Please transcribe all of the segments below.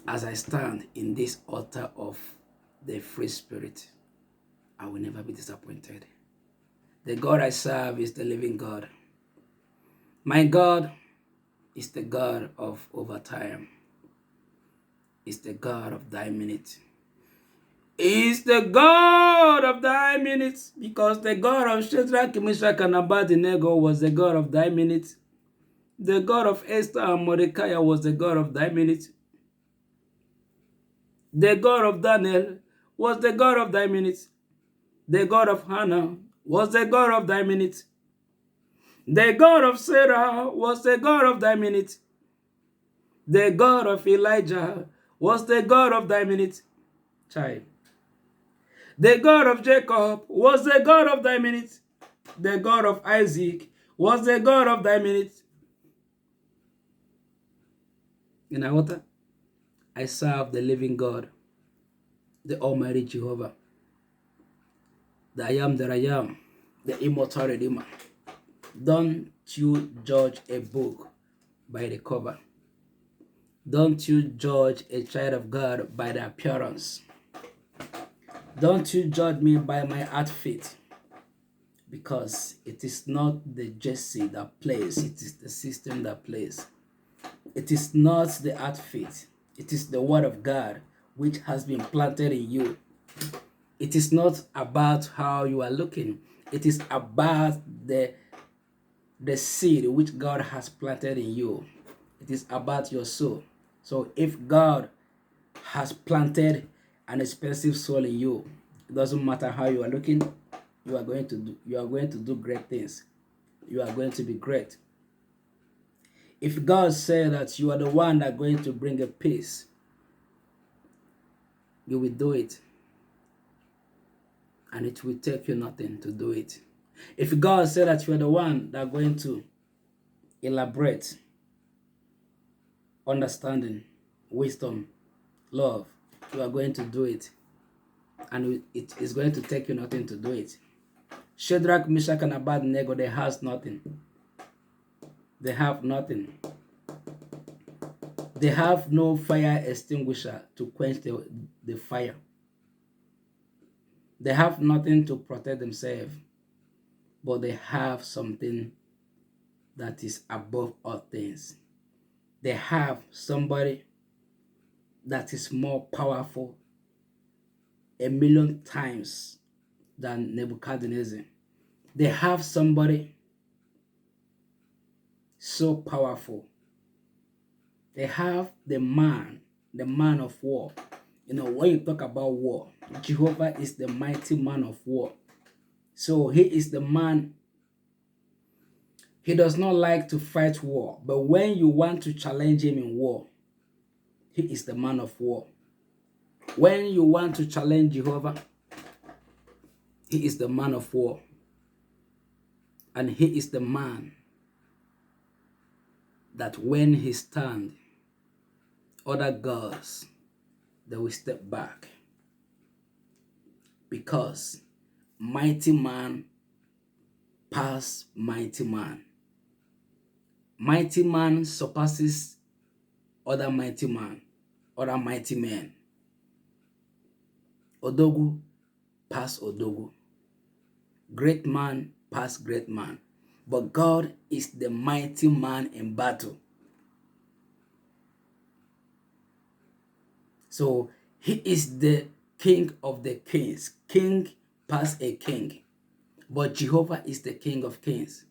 As I stand in this altar of the free spirit, I will never be disappointed. The God I serve is the living God. My God is the God of overtime. Is the God of thy minute. Is the God of thy minutes, because the God of Shadrach, Meshach, and Abednego was the God of thy minutes. The God of Esther and Mordecai was the God of thy minutes. The God of Daniel was the God of thy minutes. The God of Hannah was the God of thy minutes. The God of Sarah was the God of thy minutes. The God of Elijah was the God of thy minutes. Child. The God of Jacob was the God of thy minutes. The God of Isaac was the God of thy minutes. In our water, I serve the living God, the Almighty Jehovah, the I am that I am, the immortal Redeemer. Don't you judge a book by the cover. Don't you judge a child of God by the appearance. Don't you judge me by my outfit, because it is not the jersey that plays, it is the system that plays. It is not the outfit, it is the word of God which has been planted in you. It is not about how you are looking, it is about the seed which God has planted in you. It is about your soul. So if God has planted an expensive soul in you, it doesn't matter how you are looking, you are going to do great things. You are going to be great. If God said that you are the one that is going to bring a peace, you will do it. And it will take you nothing to do it. If God said that you are the one that is going to elaborate understanding, wisdom, love, you are going to do it. And it is going to take you nothing to do it. Shadrach, Meshach, and Abednego, they have nothing. They have nothing. They have no fire extinguisher to quench the fire. They have nothing to protect themselves, but they have something that is above all things. They have somebody that is more powerful 1,000,000 times than Nebuchadnezzar. They have somebody so powerful. They have the man of war. You know, when you talk about war, Jehovah is the mighty man of war. So he is the man. He does not like to fight war, but when you want to challenge him in war, he is the man of war. When you want to challenge Jehovah, he is the man of war. And he is the man that when he stands, other gods, they will step back. Because mighty man pass mighty man. Mighty man surpasses other mighty man, other mighty men. Odogu pass Odogu. Great man pass great man. But God is the mighty man in battle. So he is the king of the kings. King pass a king. But Jehovah is the king of kings.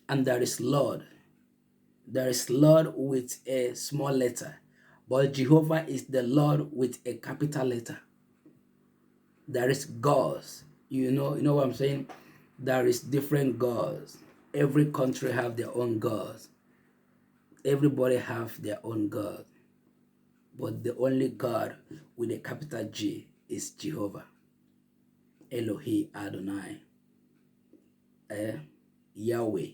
And there is Lord. There is Lord with a small letter. But Jehovah is the Lord with a capital letter. There is gods. You know what I'm saying? There is different gods. Every country have their own gods. Everybody have their own God. But the only God with a capital G is Jehovah. Elohi Adonai. Yahweh.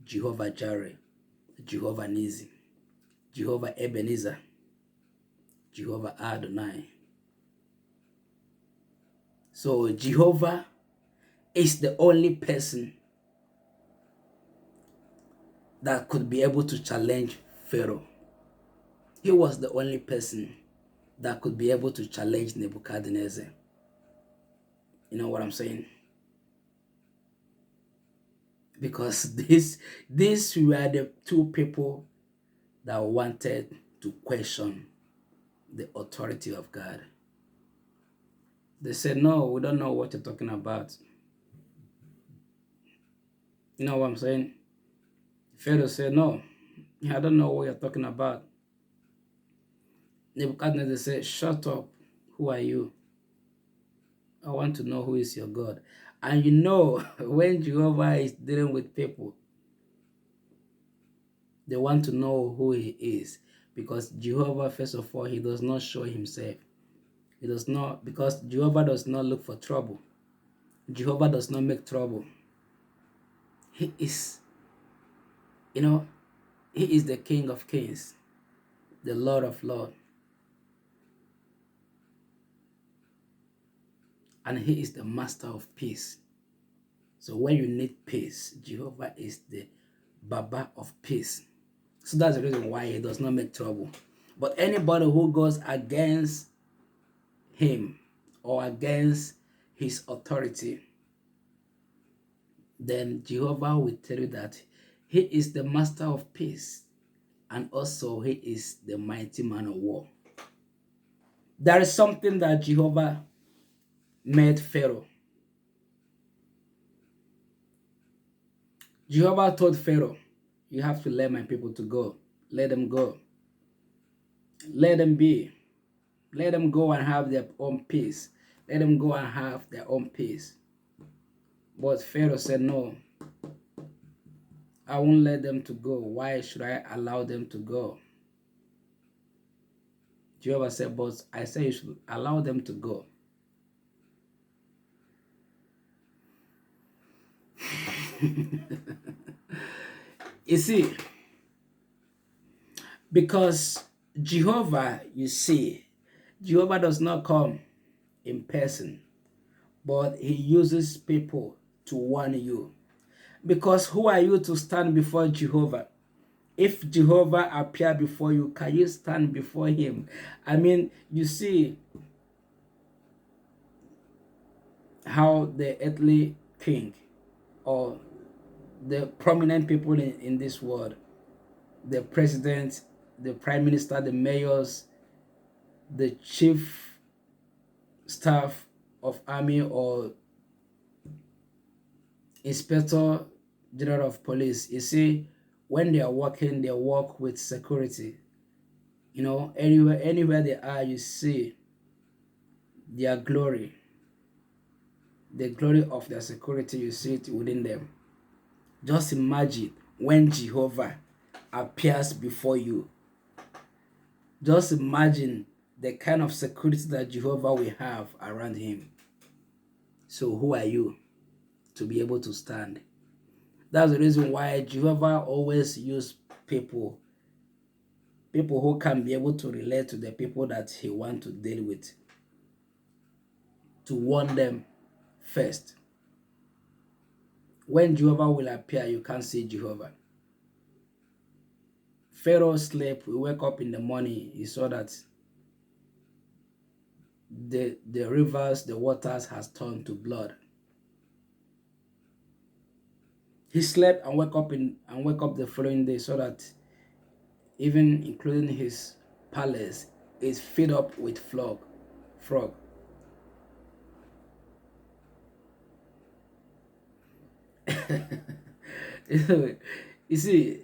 Jehovah Jireh. Jehovah Nisi. Jehovah Ebenezer. Jehovah Adonai. So Jehovah is the only person that could be able to challenge Pharaoh. He was the only person that could be able to challenge Nebuchadnezzar. You know what I'm saying? Because these were the two people that wanted to question the authority of God. They said, no, we don't know what you're talking about. You know what I'm saying? Pharaoh said, no, I don't know what you're talking about. Nebuchadnezzar said, shut up. Who are you? I want to know who is your God. And you know, when Jehovah is dealing with people, they want to know who he is. Because Jehovah, first of all, he does not show himself. He does not, because Jehovah does not look for trouble. Jehovah does not make trouble. He is, you know, he is the King of Kings, the Lord of Lords. And he is the master of peace. So when you need peace, Jehovah is the Baba of peace. So that's the reason why he does not make trouble. But anybody who goes against him or against his authority, then Jehovah will tell you that he is the master of peace and also he is the mighty man of war. There is something that Jehovah made Pharaoh. Jehovah told Pharaoh, you have to let my people to go. Let them go. Let them be. Let them go and have their own peace. Let them go and have their own peace. But Pharaoh said, no, I won't let them to go. Why should I allow them to go? Jehovah said, but I say you should allow them to go. You see, because Jehovah, you see, Jehovah does not come in person, but he uses people to warn you. Because who are you to stand before Jehovah? If Jehovah appear before you, can you stand before him? I mean, you see how the earthly king or the prominent people in this world, the president, the prime minister, the mayors, the chief staff of army or inspector general of police, you see, when they are working, they work with security. You know, anywhere they are, you see their glory. The glory of their security, you see it within them. Just imagine when Jehovah appears before you. Just imagine the kind of security that Jehovah will have around him. So who are you to be able to stand? That's the reason why Jehovah always uses people who can be able to relate to the people that he wants to deal with, to warn them first. When Jehovah will appear, you can't see Jehovah. Pharaoh slept. We wake up in the morning. He saw that the rivers, the waters has turned to blood. He slept and woke up the following day, so that even including his palace is filled up with frog. You see,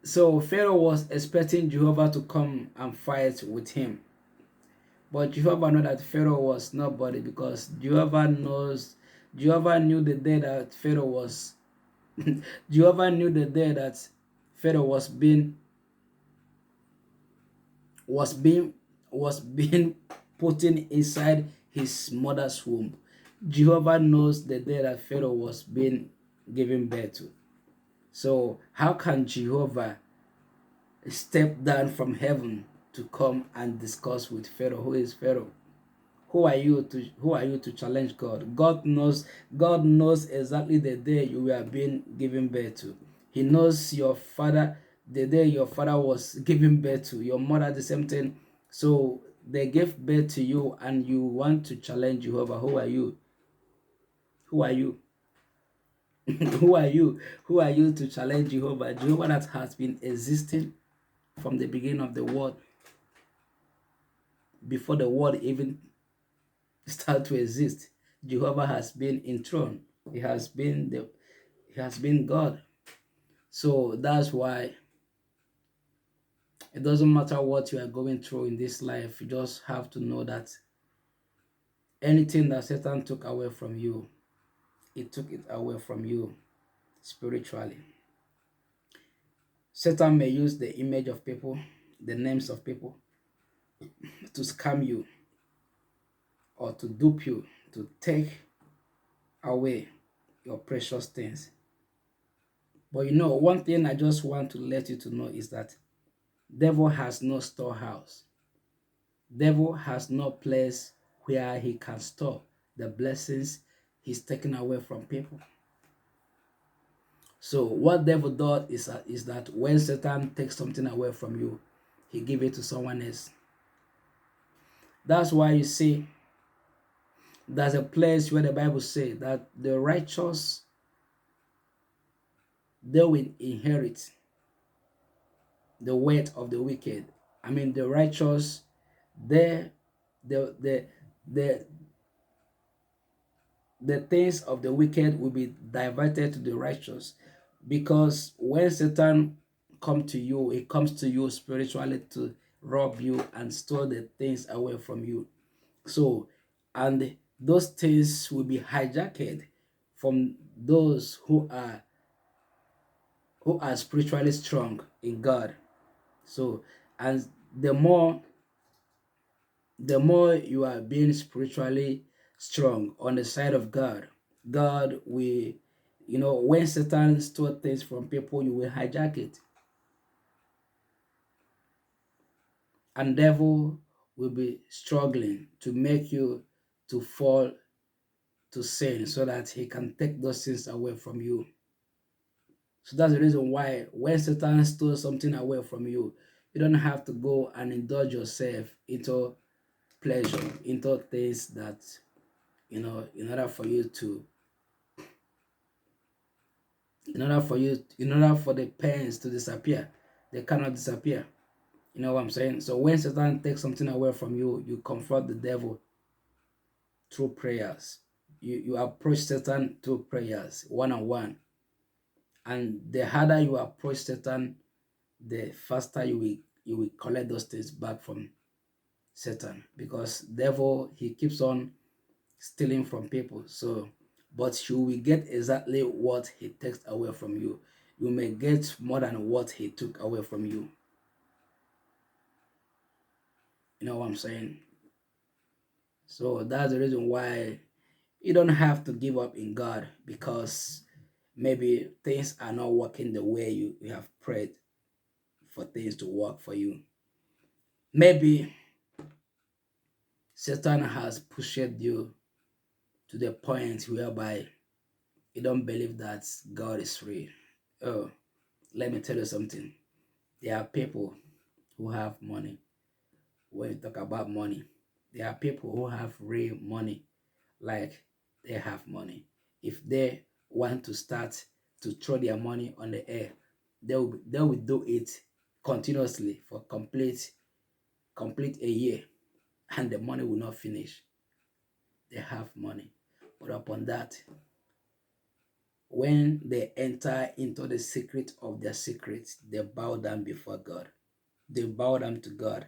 so Pharaoh was expecting Jehovah to come and fight with him. But Jehovah knew that Pharaoh was nobody, because Jehovah knew the day that Pharaoh was Jehovah knew the day that Pharaoh was being put inside his mother's womb. Jehovah knows the day that Pharaoh was being given birth to. So how can Jehovah step down from heaven to come and discuss with Pharaoh? Who is Pharaoh? Who are you to challenge God? God knows exactly the day you were being given birth to. He knows your father, the day your father was giving birth to your mother, the same thing. So they gave birth to you and you want to challenge Jehovah. Who are you? Who are you? Who are you? Who are you to challenge Jehovah? Jehovah that has been existing from the beginning of the world, before the world even start to exist. Jehovah has been enthroned. He has been God. So that's why it doesn't matter what you are going through in this life. You just have to know that anything that Satan took away from you, he took it away from you spiritually. Satan may use the image of people, the names of people, to scam you or to dupe you, to take away your precious things. But you know, one thing I just want to let you to know is that devil has no storehouse. Devil has no place where he can store the blessings he's taken away from people. So what devil does is that when Satan takes something away from you, he give it to someone else. That's why you see there's a place where the Bible says that the righteous, they will inherit the weight of the wicked. I mean, the righteous, they, the, the, the things of the wicked will be diverted to the righteous. Because when Satan comes to you, he comes to you spiritually to rob you and store the things away from you. So, and those things will be hijacked from those who are spiritually strong in God. So, and the more you are being spiritually strong on the side of God, God will, when Satan stole things from people, you will hijack it. And devil will be struggling to make you to fall to sin so that he can take those things away from you. So that's the reason why when Satan stole something away from you, you don't have to go and indulge yourself into pleasure, into things that, in order for the pains to disappear, they cannot disappear. You know what I'm saying? So when Satan takes something away from you, you confront the devil through prayers. You approach Satan through prayers, one-on-one. And the harder you approach Satan, the faster you will collect those things back from Satan. Because devil, he keeps on stealing from people. So, but you will get exactly what he takes away from you. You may get more than what he took away from you. You know what I'm saying? So that's the reason why you don't have to give up in God, because maybe things are not working the way you have prayed for things to work for you. Maybe Satan has pushed you to the point whereby you don't believe that God is real. Oh, let me tell you something. There are people who have money. When you talk about money, there are people who have real money, like they have money. If they want to start to throw their money on the air, they will do it continuously for complete a year, and the money will not finish. They have money. But upon that, when they enter into the secret of their secrets, they bow down before God. They bow down to God.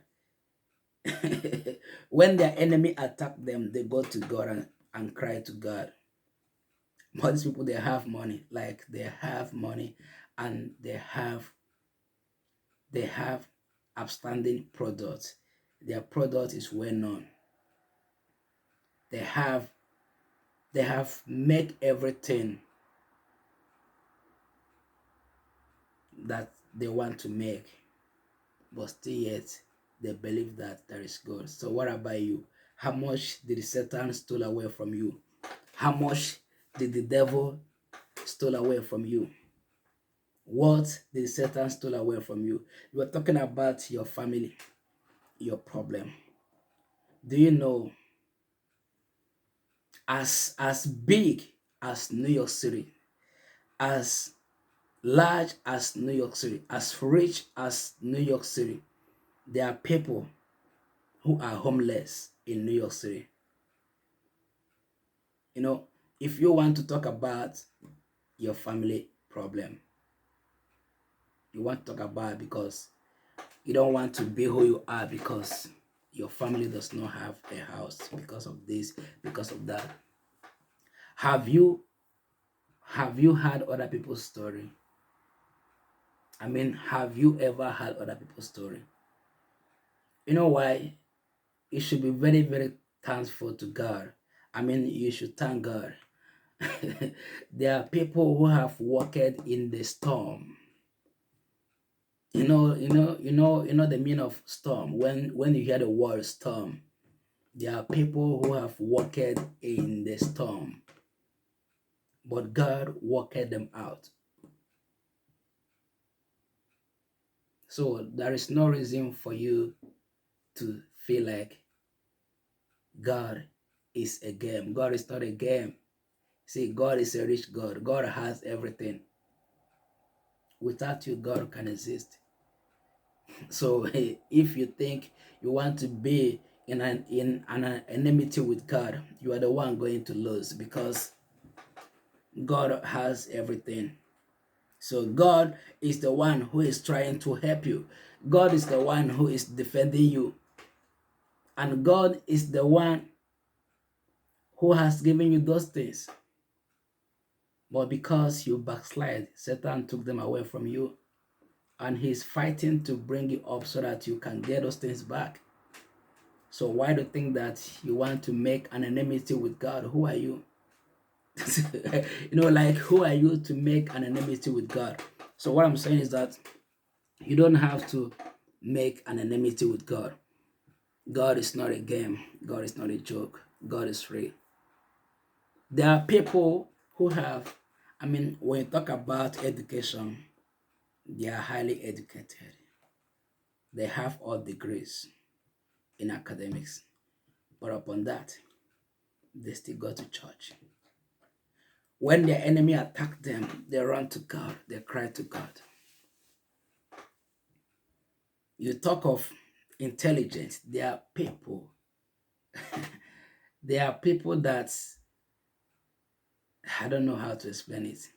When their enemy attack them, they go to God and cry to God. But these people, they have money. Like, they have money, and they have outstanding products. Their product is well known. They have make everything that they want to make, but still yet they believe that there is God. So what about you? How much did Satan steal away from you? How much did the devil steal away from you? What did Satan steal away from you? You are talking about your family, your problem. Do you know, as big as New York City, as large as New York City, as rich as New York City, there are people who are homeless in New York City. You know, if you want to talk about your family problem, you want to talk about it because you don't want to be who you are because your family does not have a house because of this, because of that. Have you heard other people's story? I mean, have you ever heard other people's story? You know why? You should be very, very thankful to God. I mean, you should thank God. There are people who have walked in the storm. You know the meaning of storm. When you hear the word storm, there are people who have walked in the storm, but God walked them out. So there is no reason for you to feel like God is a game. God is not a game. See, God is a rich God. God has everything. Without you, God can exist. So if you think you want to be in an enmity with God, you are the one going to lose because God has everything. So God is the one who is trying to help you. God is the one who is defending you. And God is the one who has given you those things. But because you backslide, Satan took them away from you. And he's fighting to bring you up so that you can get those things back. So why do you think that you want to make an enmity with God? Who are you? Like, who are you to make an enmity with God? So what I'm saying is that you don't have to make an enmity with God. God is not a game. God is not a joke. God is real. There are people who have, when you talk about education, they are highly educated. They have all degrees in academics. But upon that, they still go to church. When their enemy attack them, they run to God. They cry to God. You talk of intelligence. There are people. There are people that, I don't know how to explain it.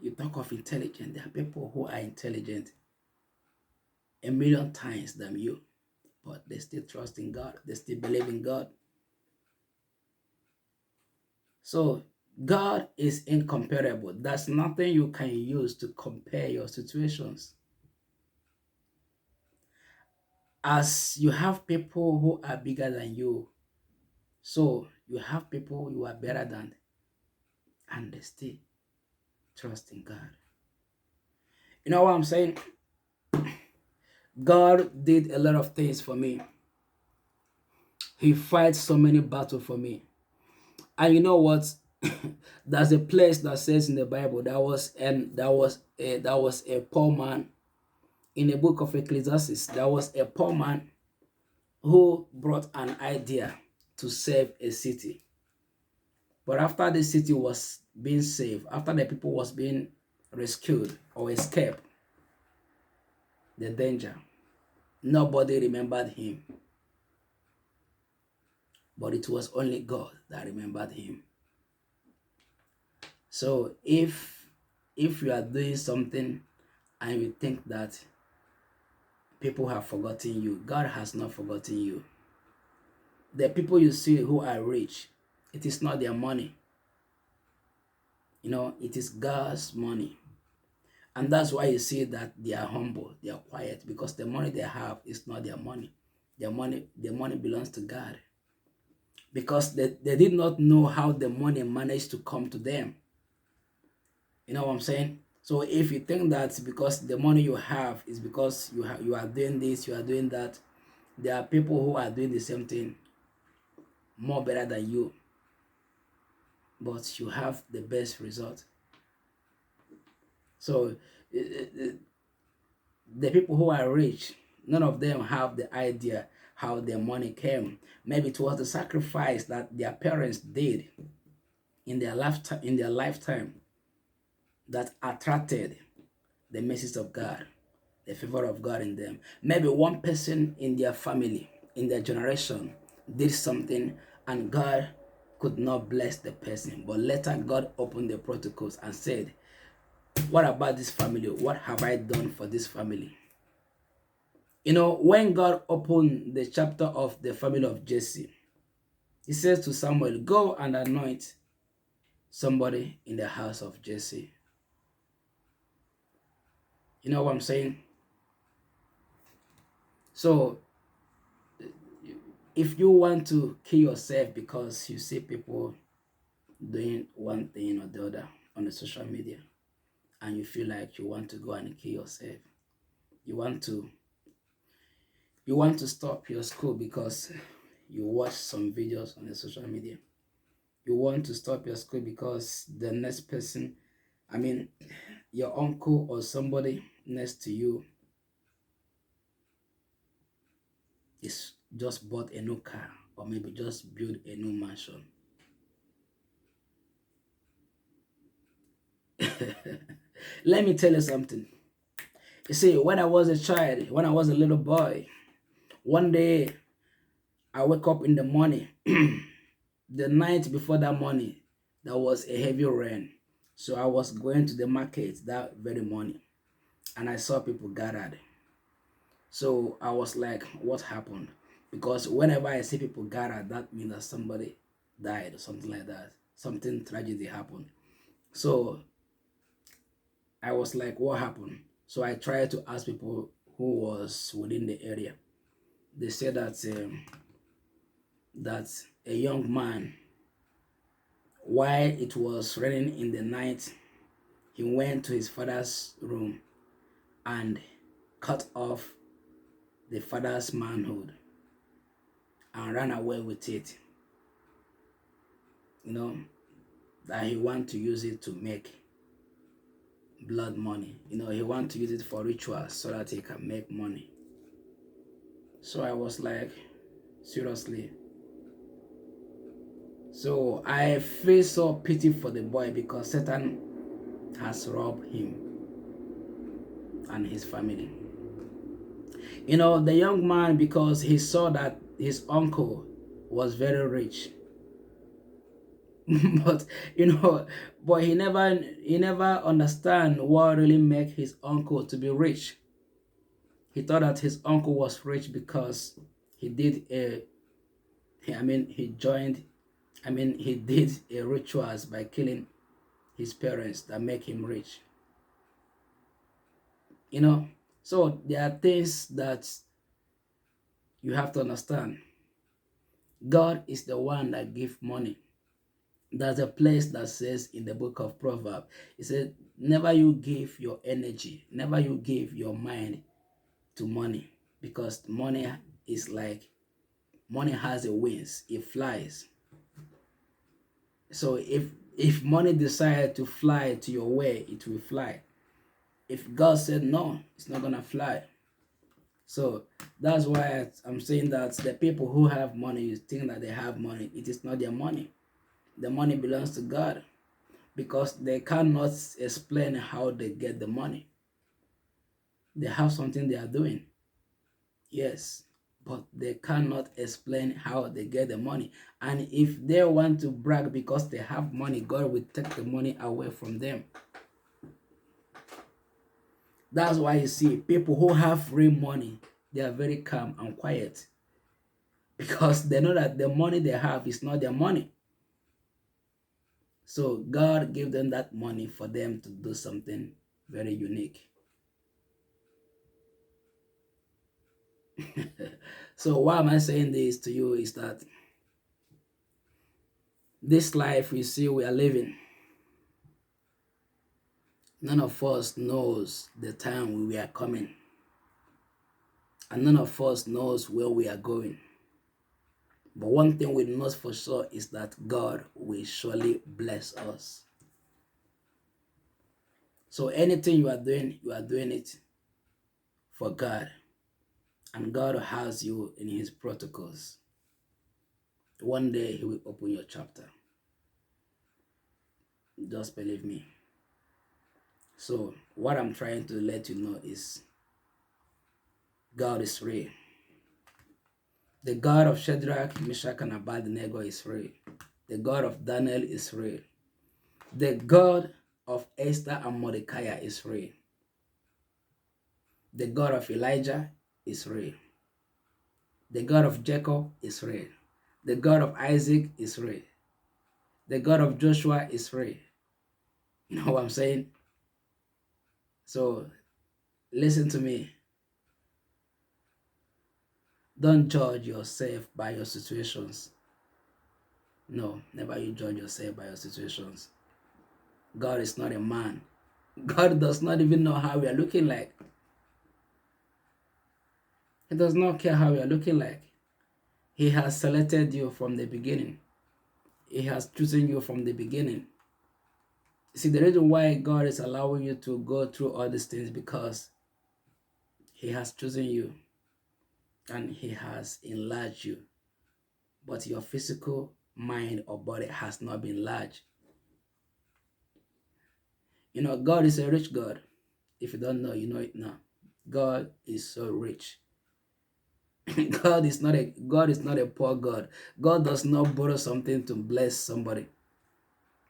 You talk of intelligence. There are people who are intelligent a million times than you, but they still trust in God. They still believe in God. So God is incomparable. There's nothing you can use to compare your situations. As you have people who are bigger than you, so you have people you are better than, and they still trust in God. You know what I'm saying? God did a lot of things for me. He fights so many battles for me. And you know what? There's a place that says in the Bible that was a poor man in the book of Ecclesiastes. There was a poor man who brought an idea to save a city. But after the city was being saved, after the people was being rescued or escaped the danger, nobody remembered him. But it was only God that remembered him. So if you are doing something and you think that people have forgotten you, God has not forgotten you. The people you see who are rich, it is not their money. It is God's money. And that's why you see that they are humble, they are quiet, because the money they have is not their money. The money belongs to God. Because they did not know how the money managed to come to them. You know what I'm saying? So if you think that because the money you have is because you are doing this, you are doing that, there are people who are doing the same thing more better than you, but you have the best result. So the people who are rich, none of them have the idea how their money came. Maybe it was the sacrifice that their parents did in their lifetime that attracted the message of God, the favor of God in them. Maybe one person in their family, in their generation, did something and God could not bless the person. But later God opened the protocols and said, what about this family? What have I done for this family? You know, when God opened the chapter of the family of Jesse, he says to Samuel, go and anoint somebody in the house of Jesse. You know what I'm saying? So if you want to kill yourself because you see people doing one thing or the other on the social media, and you feel like you want to go and kill yourself, you want to stop your school because you watch some videos on the social media, you want to stop your school because the next person, I mean your uncle or somebody next to you is just bought a new car or maybe just built a new mansion. Let me tell you something. You see, when I was a child, when I was a little boy, one day I wake up in the morning. The night before that morning, there was a heavy rain. So I was going to the market that very morning and I saw people gathered. So I was like, what happened? Because whenever I see people gathered, that means that somebody died or something like that. Something tragedy happened. So I was like, what happened? So I tried to ask people who was within the area. They said that a young man, while it was raining in the night, he went to his father's room and cut off the father's manhood and ran away with it. You know, that he want to use it to make blood money. You know, he want to use it for rituals so that he can make money. So I was like, seriously. So I feel so pity for the boy because Satan has robbed him and his family. You know, the young man, because he saw that his uncle was very rich. But but he never understand what really make his uncle to be rich. He thought that his uncle was rich because he did he did a rituals by killing his parents that make him rich. You know, so there are things that you have to understand. God is the one that gives money. There's a place that says in the book of Proverbs, it says, never you give your energy, never you give your mind to money, because money is like, money has a wings, it flies. So if money decides to fly to your way, it will fly. If God said no, it's not gonna fly. So that's why I'm saying that the people who have money, you think that they have money, it is not their money. The money belongs to God, because they cannot explain how they get the money. They have something they are doing, yes, but they cannot explain how they get the money. And if they want to brag because they have money, God will take the money away from them. That's why you see people who have real money, they are very calm and quiet, because they know that the money they have is not their money. So God gave them that money for them to do something very unique. So why am I saying this to you is that this life we see we are living, none of us knows the time we are coming, and none of us knows where we are going. But one thing we know for sure is that God will surely bless us. So anything you are doing it for God. And God has you in his protocols. One day he will open your chapter. Just believe me. So what I'm trying to let you know is God is real. The God of Shadrach, Meshach, and Abednego is real. The God of Daniel is real. The God of Esther and Mordecai is real. The God of Elijah is real. The God of Jacob is real. The God of Isaac is real. The God of Joshua is real. You know what I'm saying? So listen to me. Don't judge yourself by your situations. No, never you judge yourself by your situations. God is not a man. God does not even know how we are looking like. He does not care how we are looking like. He has selected you from the beginning. He has chosen you from the beginning. See, the reason why God is allowing you to go through all these things because he has chosen you and he has enlarged you. But your physical mind or body has not been enlarged. You know, God is a rich God. If you don't know, you know it now. God is so rich. God is not a poor God. God does not borrow something to bless somebody.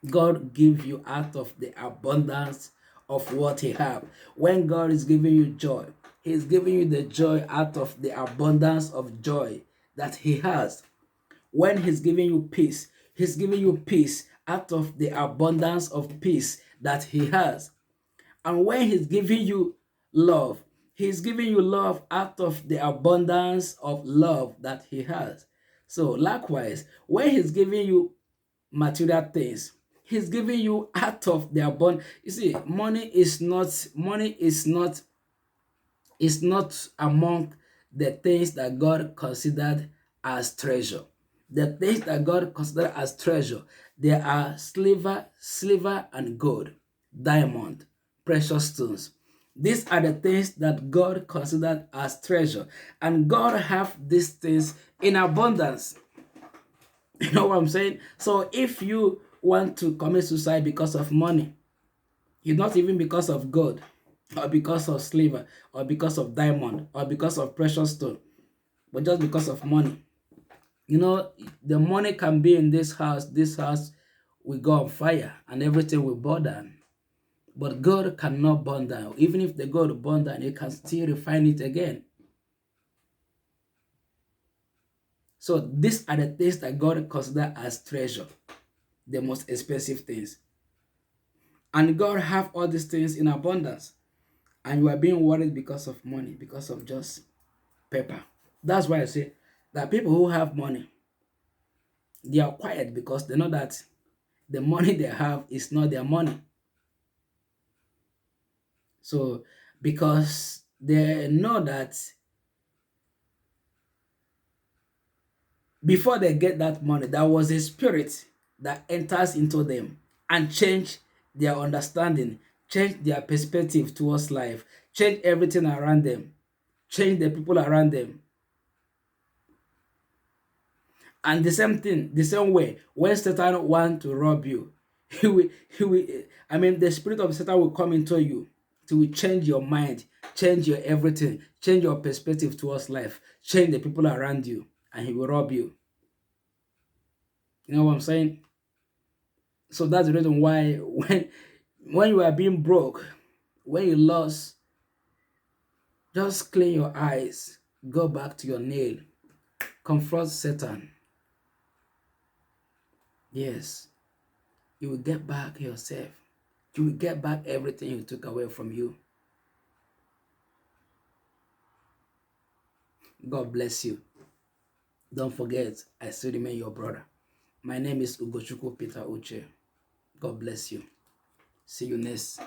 God gives you out of the abundance of what he have. When God is giving you joy, he's giving you the joy out of the abundance of joy that he has. When he's giving you peace, he's giving you peace out of the abundance of peace that he has. And when he's giving you love, he's giving you love out of the abundance of love that he has. So likewise, when he's giving you material things, he's giving you out of the abundance. You see, money is not among the things that God considered as treasure. The things that God considered as treasure, there are silver and gold, diamond, precious stones. These are the things that God considered as treasure. And God have these things in abundance. You know what I'm saying? So if you want to commit suicide because of money, it's not even because of gold, or because of silver, or because of diamond, or because of precious stone, but just because of money. You know, the money can be in this house will go on fire, and everything will burn down. But God cannot burn down. Even if the gold burn down, He can still refine it again. So these are the things that God considers as treasure, the most expensive things. And God have all these things in abundance. And you are being worried because of money, because of just paper. That's why I say that people who have money, they are quiet because they know that the money they have is not their money. So, because they know that before they get that money, there was a spirit that enters into them and change their understanding, change their perspective towards life, change everything around them, change the people around them. And the same thing, the same way, when Satan wants to rob you, the spirit of Satan will come into you to change your mind, change your everything, change your perspective towards life, change the people around you, and he will rob you. You know what I'm saying? So that's the reason why when you are being broke, when you lost, just clean your eyes, go back to your nail, confront Satan. Yes, you will get back yourself. You will get back everything he took away from you. God bless you. Don't forget, I still remain your brother. My name is Ugochukwu Peter Uche. God bless you. See you next